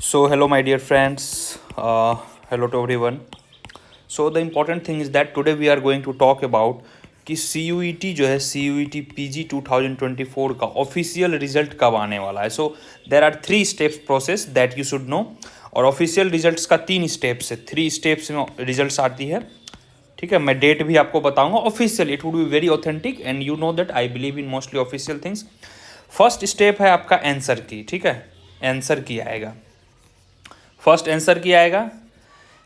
So, hello, my dear friends. Hello to everyone. So, the important thing is that today we are going to talk about कि CUET जो है CUET PG 2024 का official result कब आने वाला है. So there are 3 steps process that you should know. और official results का 3 स्टेप्स है, 3 स्टेप्स में रिजल्ट्स आती है. ठीक है, मैं डेट भी आपको बताऊंगा. Official it would be very authentic and you know that I believe in mostly official things. First step है आपका आंसर की. ठीक है, आंसर की आएगा. फर्स्ट आंसर की आएगा.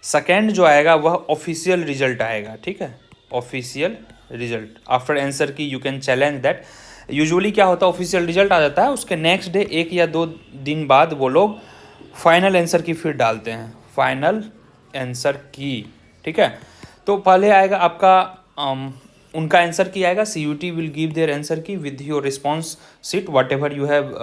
सेकेंड जो आएगा वह ऑफिशियल रिजल्ट आएगा. ठीक है, ऑफिशियल रिजल्ट आफ्टर आंसर की you can challenge that. Usually क्या होता है, ऑफिशियल रिजल्ट आ जाता है, उसके नेक्स्ट डे 1 या 2 दिन बाद वो लोग फाइनल आंसर की फिर डालते हैं, फाइनल आंसर की. ठीक है, तो पहले आएगा आपका उनका आंसर की आएगा. CUET will give their answer key with your response sheet whatever you have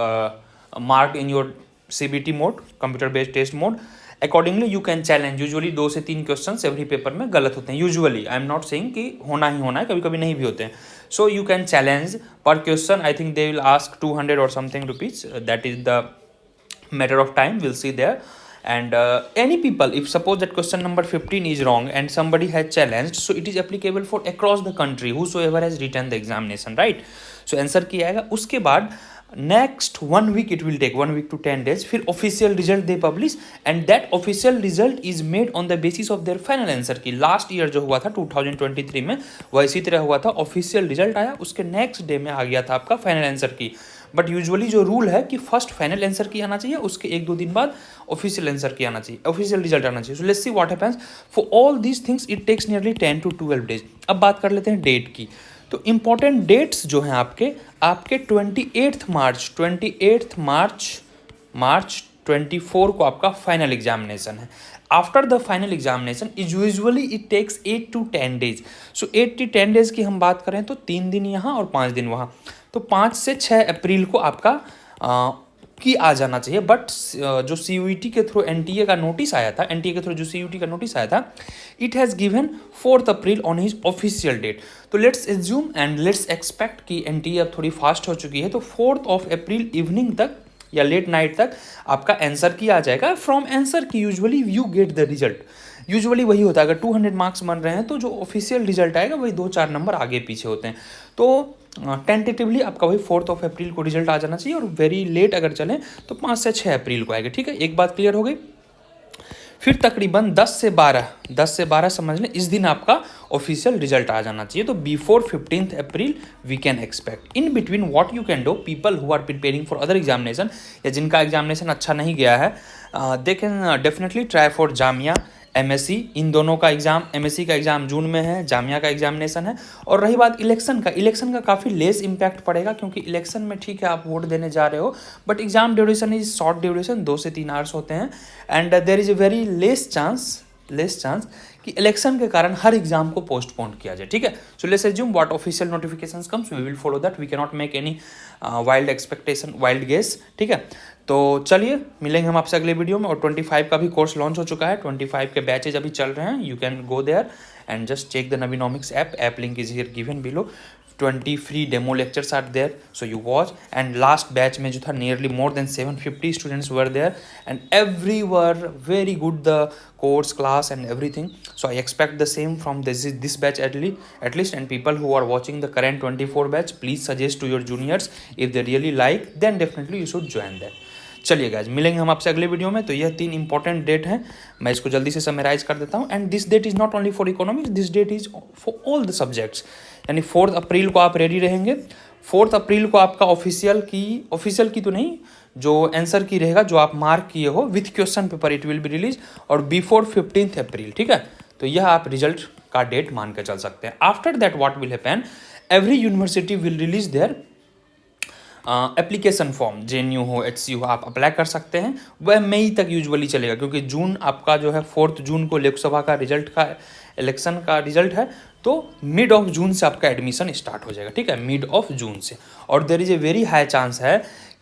mark in your CBT mode, computer based test mode. Accordingly you can challenge. Usually 2 से 3 क्वेश्चन एवरी पेपर में गलत होते हैं. Usually I am not saying कि होना ही होना है, कभी कभी नहीं भी होते हैं. सो यू कैन चैलेंज पर question. I think they will ask 200 और something rupees. That is the matter of time, we'll see there. And any people, if suppose that question number 15 is wrong and somebody has challenged, so it is applicable for across the country whosoever has written the examination, right? So answer की आएगा. उसके बाद next 1 week it will take 1 week to 10 days. फिर official result they publish and that official result is made on the basis of their final answer की. Last year जो हुआ था 2023 में वह इसी तरह हुआ था. ऑफिशियल रिजल्ट आया, उसके नेक्स्ट डे में आ गया था आपका फाइनल आंसर की. बट यूजुअली जो रूल है कि फर्स्ट फाइनल आंसर की आना चाहिए, उसके 1-2 दिन बाद ऑफिशियल आंसर की आना चाहिए, ऑफिशियल रिजल्ट आना चाहिए. So let's see what happens. For all these things it takes nearly 10 to 12 days. अब बात कर लेते हैं डेट की. तो इंपॉर्टेंट डेट्स जो हैं आपके 28 मार्च 24 को आपका फाइनल एग्जामिनेशन है. After the final examination usually it takes 8 to 10 days. So 8 to 10 days की हम बात करें तो 3 दिन यहाँ और 5 दिन वहाँ, तो 5 से 6 अप्रैल को आपका की आ जाना चाहिए. बट जो CUET के थ्रू NTA का नोटिस आया था, NTA के थ्रू जो CUET का नोटिस आया था, it has given 4 April on his official date. तो let's assume and let's expect कि NTA अब थोड़ी फास्ट हो चुकी है, तो 4 अप्रैल इवनिंग तक या लेट नाइट तक आपका आंसर की आ जाएगा. फ्रॉम आंसर की usually you get the result. Usually वही होता है, अगर 200 मार्क्स बन रहे हैं तो जो ऑफिशियल रिजल्ट आएगा वही 2-4 नंबर आगे पीछे होते हैं. तो टेंटेटिवली आपका वही 4 अप्रैल को रिजल्ट आ जाना चाहिए और वेरी लेट अगर चलें तो 5 से 6 अप्रैल को आएगा. ठीक है, एक बात क्लियर हो गई. फिर तकरीबन 10 से 12 समझ लें, इस दिन आपका ऑफिशियल रिजल्ट आ जाना चाहिए. तो before 15 April we can expect. In between what you can do, people who are preparing for other examination या जिनका एग्जामिनेशन अच्छा नहीं गया है, they can definitely try for Jamia, MSc. इन दोनों का एग्जाम, MSc का एग्जाम जून में है, जामिया का एग्जामिनेशन है. और रही बात इलेक्शन का काफ़ी लेस इम्पैक्ट पड़ेगा, क्योंकि इलेक्शन में ठीक है आप वोट देने जा रहे हो, but exam duration is short duration, 2 से 3 आवर्स होते हैं. And there is a very less chance कि इलेक्शन के कारण हर एग्जाम को पोस्टपोन किया जाए. ठीक है, so let's assume what official notifications comes we will follow that. We can not make any wild expectation, wild guess. ठीक है, तो चलिए मिलेंगे हम आपसे अगले वीडियो में. और 25 का भी कोर्स लॉन्च हो चुका है, 25 के बैचेज अभी चल रहे हैं. You can go there and just check the Navinomics app link is here given below. 20 free demo lectures are there, so you watch. And last batch में जो था nearly more than 750 students were there and every were very good the course, class and everything. So I expect the same from this batch at least. And people who are watching the current 24 batch, please suggest to your juniors. If they really like, then definitely you should join that. चलिए guys, मिलेंगे हम आपसे अगले video में. तो यह 3 important date हैं, मैं इसको जल्दी से समराइज कर देता हूँ. And this date is not only for economics, this date is for all the subjects. यानी 4 अप्रैल को आप रेडी रहेंगे. 4 अप्रैल को आपका ऑफिशियल की तो नहीं, जो आंसर की रहेगा जो आप मार्क किए हो with question paper, it will be release और बिफोर 15 अप्रैल. ठीक है, तो यह आप रिजल्ट का डेट मान के चल सकते हैं. After that what will happen, every university will release their application form. JNU हो, HCU हो, आप अप्लाई कर सकते हैं. वह मई तक यूजुअली चलेगा, क्योंकि जून आपका जो है 4 जून को लोकसभा का रिजल्ट का इलेक्शन का रिजल्ट है, तो मिड ऑफ जून से आपका एडमिशन स्टार्ट हो जाएगा. ठीक है, मिड ऑफ जून से. और there is a very high chance है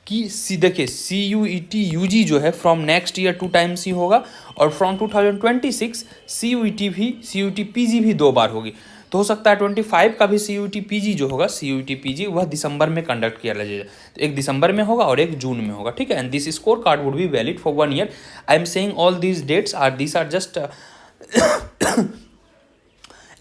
कि देखिए CUET UG जो है फ्रॉम नेक्स्ट ईयर 2 टाइम्स ही होगा और फ्रॉम 2026 CUET PG भी 2 बार होगी. तो हो सकता है 25 का भी CUET PG जो होगा, CUET PG वह दिसंबर में कंडक्ट किया जाएगा। तो एक दिसंबर में होगा और एक जून में होगा, ठीक है। And this score card would be valid for 1 year. I am saying all these dates are just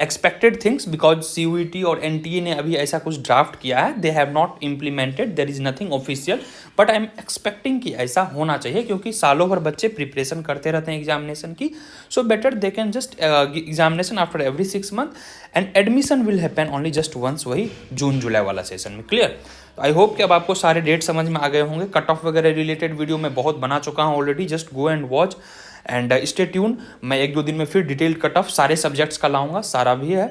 expected things because CUET और NTA ने अभी ऐसा कुछ ड्राफ्ट किया है, they have not implemented, there is nothing official, but I am expecting कि ऐसा होना चाहिए, क्योंकि सालों भर बच्चे प्रिपरेशन करते रहते हैं एग्जामिनेशन की। So better they can just examination after every 6 month and admission will happen only just once, वही जून जुलाई वाला सेशन में। क्लियर? तो आई होप कि अब आपको सारे डेट समझ में आ गए होंगे। कट ऑफ वगैरह रिलेटेड वीडियो मैं बहुत बना चुका हूँ already, just go and watch and stay tune. मैं 1-2 दिन में फिर डिटेल कट ऑफ सारे सब्जेक्ट्स का लाऊंगा, सारा भी है,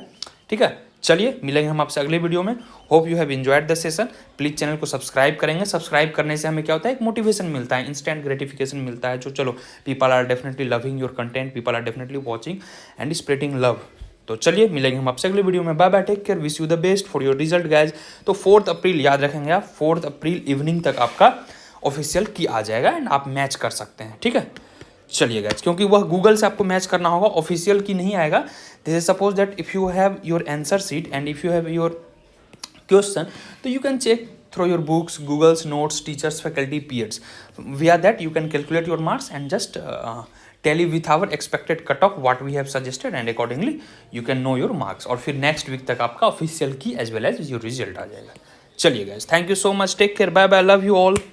ठीक है। चलिए मिलेंगे हम आपसे अगले वीडियो में। Hope you have enjoyed the session. Please channel को सब्सक्राइब करेंगे। सब्सक्राइब करने से हमें क्या होता है, एक मोटिवेशन मिलता है, इंस्टेंट ग्रेटिफिकेशन मिलता है, जो चलो people are definitely loving your content, people are definitely watching and spreading love. तो चलिए मिलेंगे हम आपसे अगले वीडियो में। Bye bye, take care, wish you the best for your result guys. तो 4 अप्रैल याद रखेंगे आप, 4 अप्रैल इवनिंग तक आपका ऑफिशियल की आ जाएगा एंड आप मैच कर सकते हैं, ठीक है। चलिए गाइज, क्योंकि वह गूगल से आपको मैच करना होगा, ऑफिशियल की नहीं आएगा। This is suppose that if you have your answer sheet and if you have your question, तो you can check through your books, Google's notes, teachers, faculty, peers. Via that you can calculate your marks and just tally with our expected cutoff what we have suggested and accordingly you can know your marks। और फिर next week तक आपका official की as well as your result आ जाएगा। चलिए guys, thank you so much, take care, bye bye, love you all।